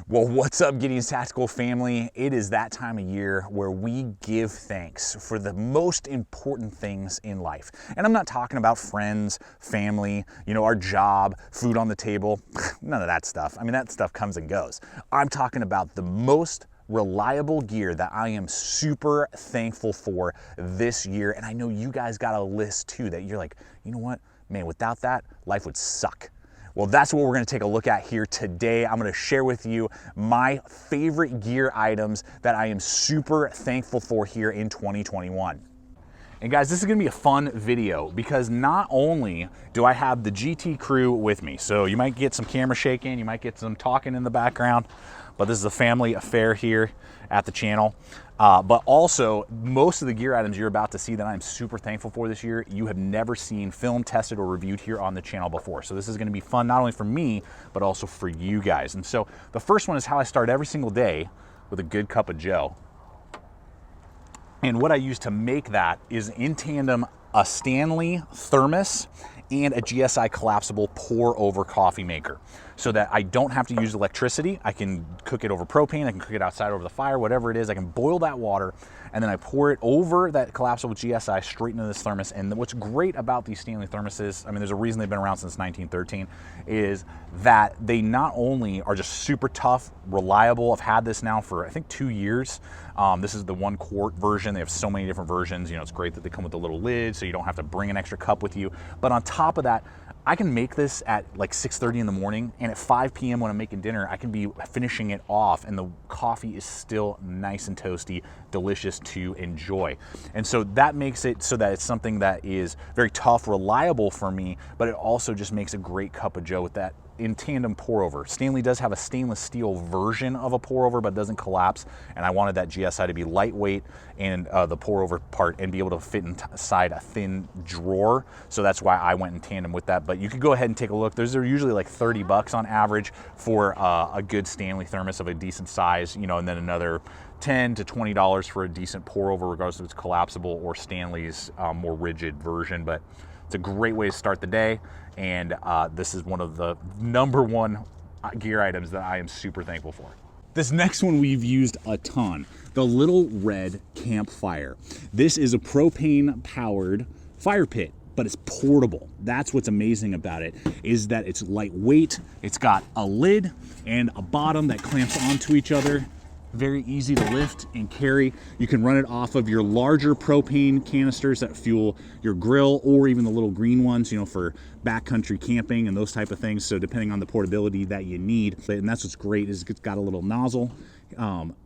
Well, what's up, Gideonstactical family? It is that time of year where we give thanks for the most important things in life. And I'm not talking about friends, family, our job, food on the table, none of that stuff. I mean, that stuff comes and goes. I'm talking about the most reliable gear that I am super thankful for this year. And I know you guys got a list too that you're like, you know what, man, without that, life would suck. Well, that's what we're gonna take a look at here today. I'm gonna share with you my favorite gear items that I am super thankful for here in 2021. And guys, this is gonna be a fun video because not only do I have the GT crew with me, so you might get some camera shaking, you might get some talking in the background, but this is a family affair here at the channel. But also, most of the gear items you're about to see that I'm super thankful for this year, you have never seen filmed, tested, or reviewed here on the channel before. So this is gonna be fun, not only for me, but also for you guys. And so the first one is how I start every single day with a good cup of joe. And what I use to make that is in tandem a Stanley Thermos and a GSI collapsible pour over coffee maker, so that I don't have to use electricity. I can cook it over propane, I can cook it outside over the fire, whatever it is. I can boil that water and then I pour it over that collapsible GSI straight into this thermos. And what's great about these Stanley thermoses, I mean, there's a reason they've been around since 1913, is that they not only are just super tough, reliable. I've had this now for, I think, 2 years. This is the 1 quart version. They have so many different versions. It's great that they come with a little lid so you don't have to bring an extra cup with you. But on top of that, I can make this at like 6:30 in the morning, and at 5 p.m. when I'm making dinner, I can be finishing it off and the coffee is still nice and toasty, delicious to enjoy. And so that makes it so that it's something that is very tough, reliable for me, but it also just makes a great cup of joe with that in tandem pour over. Stanley does have a stainless steel version of a pour over, but it doesn't collapse. And I wanted that GSI to be lightweight and the pour over part and be able to fit inside a thin drawer. So that's why I went in tandem with that. But you could go ahead and take a look. Those are usually like 30 bucks on average for a good Stanley thermos of a decent size, and then another $10 to $20 for a decent pour over, regardless if it's collapsible or Stanley's more rigid version. But it's a great way to start the day, and this is one of the #1 gear items that I am super thankful for. This next one we've used a ton, the little Red Campfire. This is a propane-powered fire pit, but it's portable. That's what's amazing about it, is that it's lightweight, it's got a lid and a bottom that clamps onto each other. Very easy to lift and carry. You can run it off of your larger propane canisters that fuel your grill, or even the little green ones, for backcountry camping and those type of things. So depending on the portability that you need. And that's what's great, is it's got a little nozzle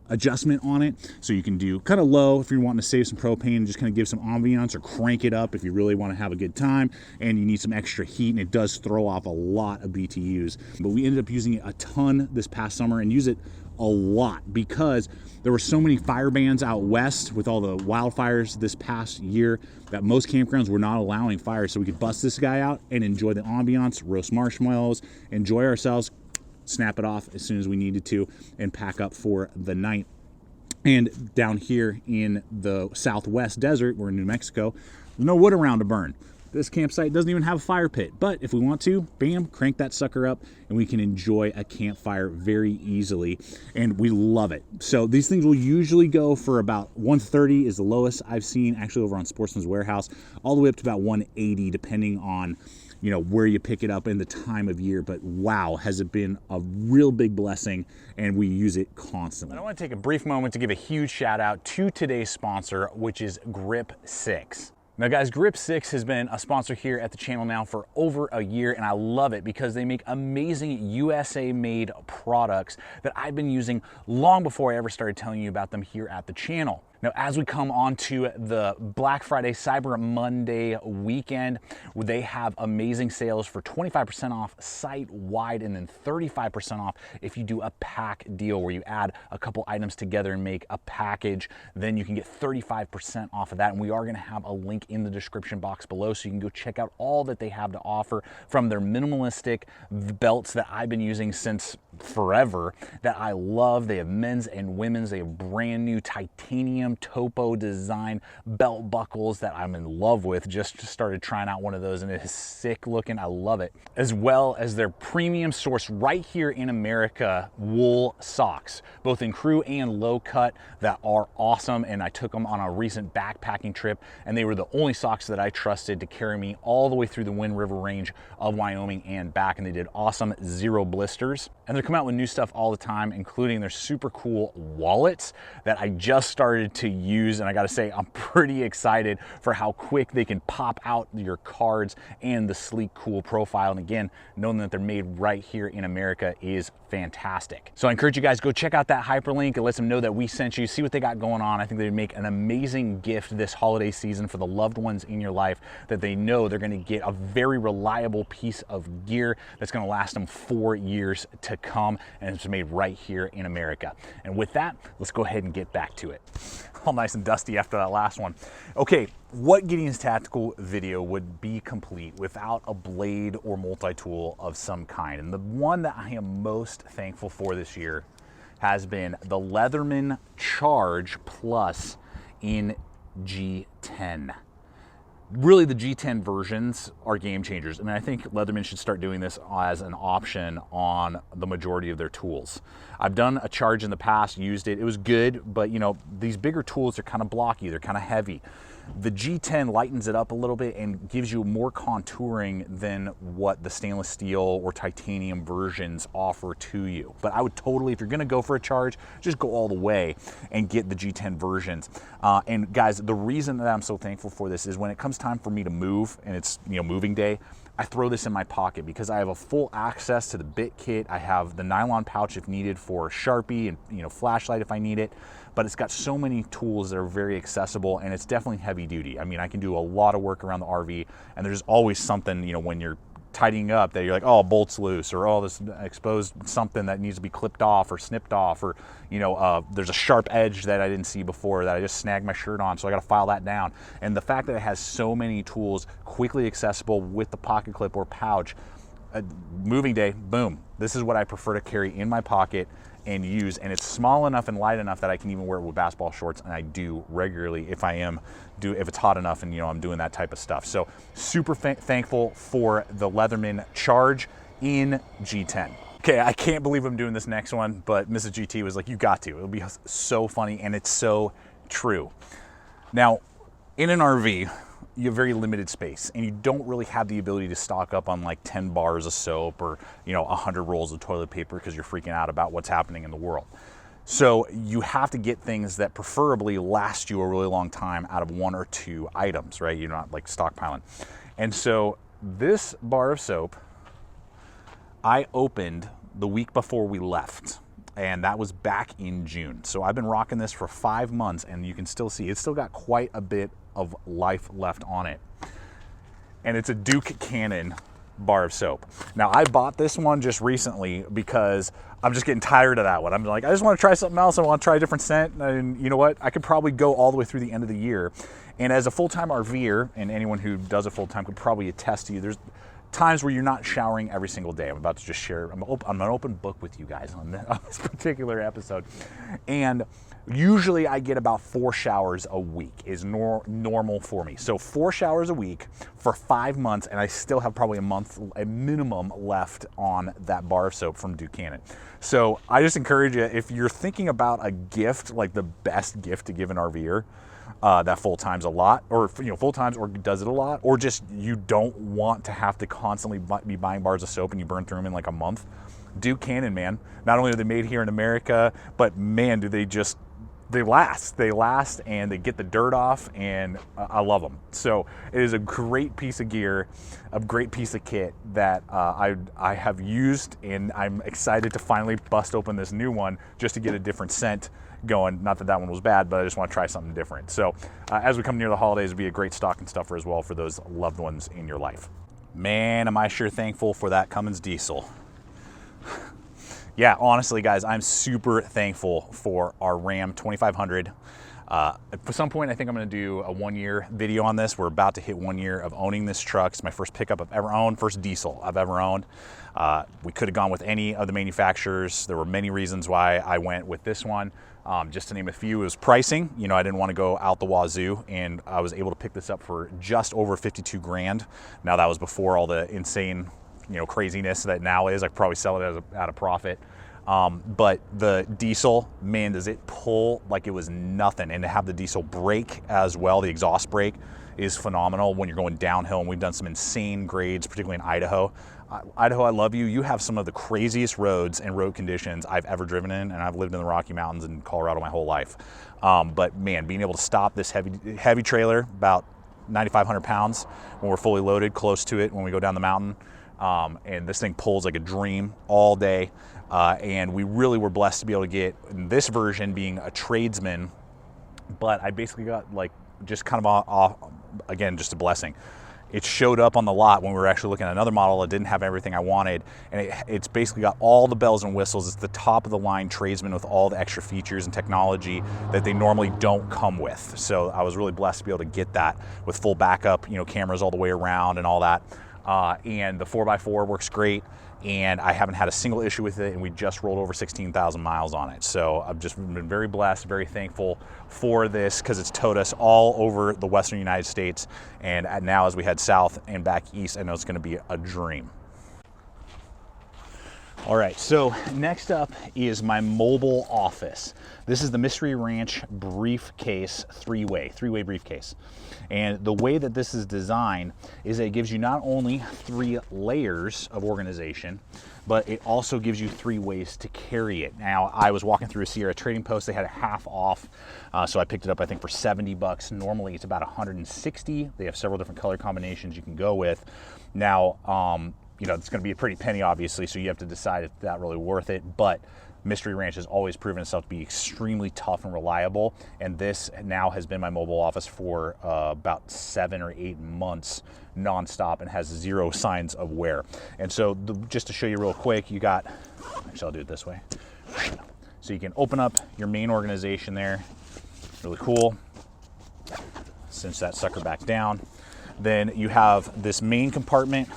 adjustment on it. So you can do kind of low if you're wanting to save some propane and just kind of give some ambiance, or crank it up if you really want to have a good time and you need some extra heat, and it does throw off a lot of BTUs. But we ended up using it a ton this past summer and use it a lot because there were so many fire bans out west with all the wildfires this past year that most campgrounds were not allowing fire. So we could bust this guy out and enjoy the ambiance, roast marshmallows, enjoy ourselves, snap it off as soon as we needed to, and pack up for the night. And down here in the Southwest desert, we're in New Mexico, there's no wood around to burn. This campsite doesn't even have a fire pit, but if we want to, bam, crank that sucker up and we can enjoy a campfire very easily, and we love it. So these things will usually go for about $130 is the lowest I've seen, actually, over on Sportsman's Warehouse, all the way up to about $180 depending on where you pick it up in the time of year. But wow, has it been a real big blessing, and we use it constantly. I want to take a brief moment to give a huge shout out to today's sponsor, which is Grip 6. Now guys, Grip 6 has been a sponsor here at the channel now for over a year, and I love it because they make amazing USA made products that I've been using long before I ever started telling you about them here at the channel. Now, as we come on to the Black Friday, Cyber Monday weekend, they have amazing sales for 25% off site-wide, and then 35% off if you do a pack deal where you add a couple items together and make a package. Then you can get 35% off of that, and we are going to have a link in the description box below so you can go check out all that they have to offer, from their minimalistic belts that I've been using since forever that I love. They have men's and women's. They have brand new titanium premium topo design belt buckles that I'm in love with. Just started trying out one of those and it is sick looking. I love it. As well as their premium source right here in America wool socks, both in crew and low cut, that are awesome. And I took them on a recent backpacking trip and they were the only socks that I trusted to carry me all the way through the Wind River range of Wyoming and back. And they did awesome, 0 blisters. And they're coming out with new stuff all the time, including their super cool wallets that I just started to use. And I gotta say, I'm pretty excited for how quick they can pop out your cards and the sleek, cool profile. And again, knowing that they're made right here in America is fantastic. So I encourage you guys, go check out that hyperlink. It lets them know that we sent you, see what they got going on. I think they'd make an amazing gift this holiday season for the loved ones in your life, that they know they're gonna get a very reliable piece of gear that's gonna last them 4 years to come, and it's made right here in America. And with that, let's go ahead and get back to it. All nice and dusty after that last one. Okay, what Gideon's Tactical video would be complete without a blade or multi-tool of some kind? And the one that I am most thankful for this year has been the Leatherman Charge Plus in G10. Really, the G10 versions are game changers. I mean, I think Leatherman should start doing this as an option on the majority of their tools. I've done a charge in the past, used it, it was good, but you know, these bigger tools are kind of blocky, they're kind of heavy. The G10 lightens it up a little bit and gives you more contouring than what the stainless steel or titanium versions offer to you. But I would totally, if you're gonna go for a charge, just go all the way and get the G10 versions. And guys, the reason that I'm so thankful for this is when it comes time for me to move and it's, you know, moving day, I throw this in my pocket because I have a full access to the bit kit. I have the nylon pouch if needed for Sharpie and, you know, flashlight if I need it. But it's got so many tools that are very accessible, and it's definitely heavy duty. I mean, I can do a lot of work around the RV, and there's always something, you know, when you're tidying up that you're like, oh, bolt's loose, or oh, this exposed something that needs to be clipped off or snipped off, or, you know, there's a sharp edge that I didn't see before that I just snagged my shirt on, so I got to file that down. And the fact that it has so many tools quickly accessible with the pocket clip or pouch, moving day, boom, this is what I prefer to carry in my pocket and use, and it's small enough and light enough that I can even wear it with basketball shorts, and I do regularly if if it's hot enough and, you know, I'm doing that type of stuff. So super thankful for the Leatherman Charge in G10. Okay, I can't believe I'm doing this next one, but Mrs. GT was like, you got to. It'll be so funny, and it's so true. Now, in an RV, you have very limited space and you don't really have the ability to stock up on like 10 bars of soap or, you know, 100 rolls of toilet paper because you're freaking out about what's happening in the world. So you have to get things that preferably last you a really long time out of 1 or 2 items, right? You're not like stockpiling. And so this bar of soap, I opened the week before we left. And that was back in June. So I've been rocking this for 5 months, and you can still see it's still got quite a bit of life left on it. And it's a Duke Cannon bar of soap. Now, I bought this one just recently because I'm just getting tired of that one. I'm like, I just want to try something else. I want to try a different scent. And you know what? I could probably go all the way through the end of the year. And as a full-time RVer, and anyone who does it full-time could probably attest to you, there's times where you're not showering every single day. I'm about to just share, I'm an open book with you guys on this particular episode. And usually I get about 4 showers a week is normal for me. So 4 showers a week for 5 months, and I still have probably a minimum left on that bar of soap from Duke Cannon. So I just encourage you, if you're thinking about a gift, like the best gift to give an RVer, that full-time's a lot, or, you know, full-times or does it a lot, or just you don't want to have to constantly be buying bars of soap and you burn through them in like a month. Duke Cannon, man, not only are they made here in America, but man, do they just, they last, and they get the dirt off, and I love them. So it is a great piece of gear, a great piece of kit that I have used, and I'm excited to finally bust open this new one just to get a different scent going. Not that that one was bad, but I just want to try something different. So as we come near the holidays, it'll be a great stocking stuffer as well for those loved ones in your life. Man, am I sure thankful for that Cummins diesel. Yeah, honestly, guys, I'm super thankful for our Ram 2500. At some point, I think I'm going to do a 1-year video on this. We're about to hit 1 year of owning this truck. It's my first pickup I've ever owned, first diesel I've ever owned. We could have gone with any of the manufacturers. There were many reasons why I went with this one. Just to name a few, it was pricing. You know, I didn't want to go out the wazoo, and I was able to pick this up for just over 52 grand. Now, that was before all the insane, you know, craziness that now is. I could probably sell it at a profit. But the diesel, man, does it pull like it was nothing. And to have the diesel brake as well, the exhaust brake is phenomenal when you're going downhill. And we've done some insane grades, particularly in Idaho. Idaho, I love you. You have some of the craziest roads and road conditions I've ever driven in, and I've lived in the Rocky Mountains in Colorado my whole life. But man, being able to stop this heavy trailer, about 9,500 pounds, when we're fully loaded, close to it when we go down the mountain, and this thing pulls like a dream all day. And we really were blessed to be able to get this version being a tradesman, but I basically got like just kind of off, again, just a blessing. It showed up on the lot when we were actually looking at another model that didn't have everything I wanted, and it's basically got all the bells and whistles. It's the top of the line tradesman with all the extra features and technology that they normally don't come with. So I was really blessed to be able to get that with full backup, you know, cameras all the way around and all that. And the 4x4 works great, and I haven't had a single issue with it, and we just rolled over 16,000 miles on it. So I've just been very blessed, very thankful for this, because it's towed us all over the Western United States, and now as we head south and back east, I know it's going to be a dream. All right, so next up is my mobile office. This is the Mystery Ranch briefcase, three-way briefcase. And the way that this is designed is that it gives you not only 3 layers of organization, but it also gives you 3 ways to carry it. Now, I was walking through a Sierra Trading Post. They had a half off, so I picked it up, I think, for 70 bucks. Normally, it's about 160. They have several different color combinations you can go with. Now, you know, it's going to be a pretty penny, obviously, so you have to decide if that's really worth it. But Mystery Ranch has always proven itself to be extremely tough and reliable, and this now has been my mobile office for about 7 or 8 months nonstop and has 0 signs of wear. And so just to show you real quick, you got, actually I'll do it this way. So you can open up your main organization there, really cool. Cinch that sucker back down. Then you have this main compartment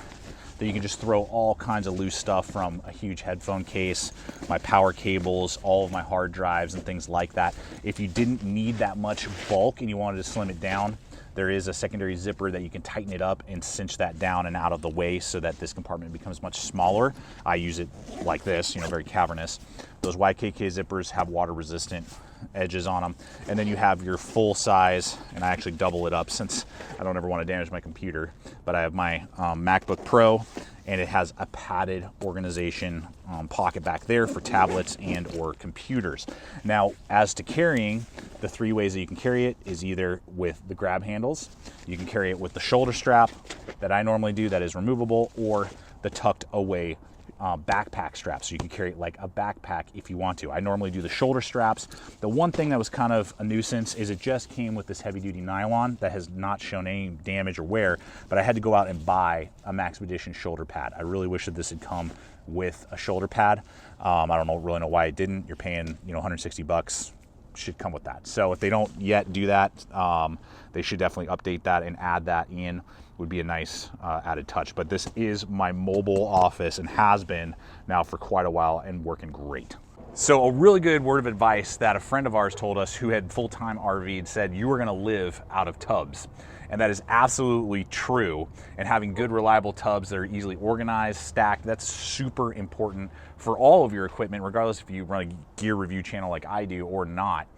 that you can just throw all kinds of loose stuff, from a huge headphone case, my power cables, all of my hard drives and things like that. If you didn't need that much bulk and you wanted to slim it down, there is a secondary zipper that you can tighten it up and cinch that down and out of the way so that this compartment becomes much smaller. I use it like this, you know, very cavernous. Those YKK zippers have water resistant edges on them. And then you have your full size, and I actually double it up since I don't ever want to damage my computer, but I have my MacBook Pro, and it has a padded organization pocket back there for tablets and or computers. Now, as to carrying, the 3 ways that you can carry it is either with the grab handles, you can carry it with the shoulder strap that I normally do that is removable, or the tucked away backpack strap, so you can carry it like a backpack if you want to. I normally do the shoulder straps. The one thing that was kind of a nuisance is it just came with this heavy duty nylon that has not shown any damage or wear, but I had to go out and buy a Max Edition shoulder pad. I really wish that this had come with a shoulder pad. I don't really know why it didn't. You're paying, you know, 160 bucks. Should come with that. So if they don't yet do that, they should definitely update that and add that in. Would be a nice added touch. But this is my mobile office and has been now for quite a while and working great. So a really good word of advice that a friend of ours told us who had full-time RV'd said, you were gonna live out of tubs. And that is absolutely true. And having good, reliable tubs that are easily organized, stacked, that's super important for all of your equipment, regardless if you run a gear review channel like I do or not.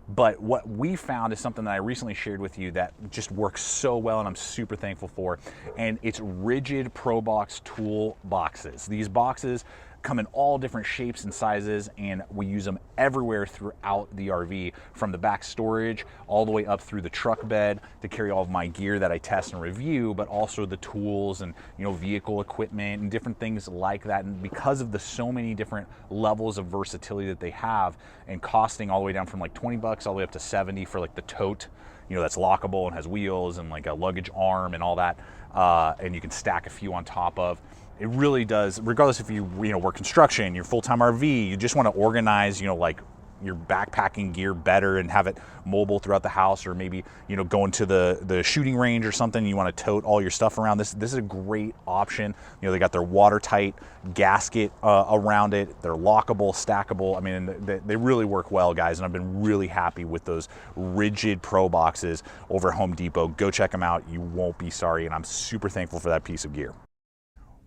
But what we found is something that I recently shared with you that just works so well, and I'm super thankful for. And it's rigid ProBox tool boxes. These boxes come in all different shapes and sizes, and we use them everywhere throughout the RV, from the back storage all the way up through the truck bed to carry all of my gear that I test and review, but also the tools and, you know, vehicle equipment and different things like that. And because of the so many different levels of versatility that they have, and costing all the way down from like 20 bucks all the way up to 70 for like the tote, you know, that's lockable and has wheels and like a luggage arm and all that, and you can stack a few on top of. It really does, regardless if you know, work construction, you're full-time RV, you just want to organize, you know, like, your backpacking gear better and have it mobile throughout the house, or maybe, you know, going to the shooting range or something, you want to tote all your stuff around, this is a great option. You know, they got their watertight gasket around it. They're lockable, stackable. I mean, they really work well, guys, and I've been really happy with those rigid Pro boxes over at Home Depot. Go check them out. You won't be sorry, and I'm super thankful for that piece of gear.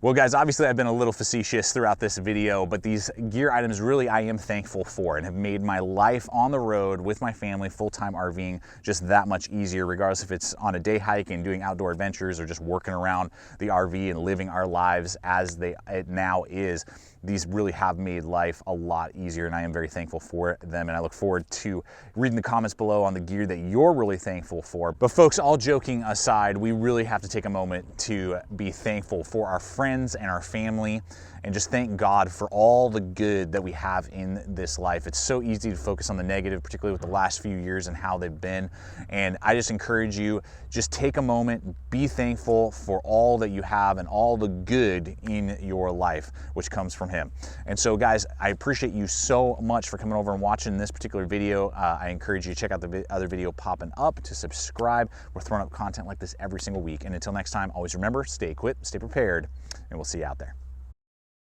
Well, guys, obviously I've been a little facetious throughout this video, but these gear items really I am thankful for and have made my life on the road with my family, full-time RVing, just that much easier, regardless if it's on a day hike and doing outdoor adventures or just working around the RV and living our lives as it now is. These really have made life a lot easier, and I am very thankful for them, and I look forward to reading the comments below on the gear that you're really thankful for. But folks, all joking aside, we really have to take a moment to be thankful for our friends and our family, and just thank God for all the good that we have in this life. It's so easy to focus on the negative, particularly with the last few years and how they've been. And I just encourage you, just take a moment, be thankful for all that you have and all the good in your life, which comes from Him. And so, guys, I appreciate you so much for coming over and watching this particular video. I encourage you to check out the other video popping up, to subscribe. We're throwing up content like this every single week. And until next time, always remember, stay equipped, stay prepared, and we'll see you out there.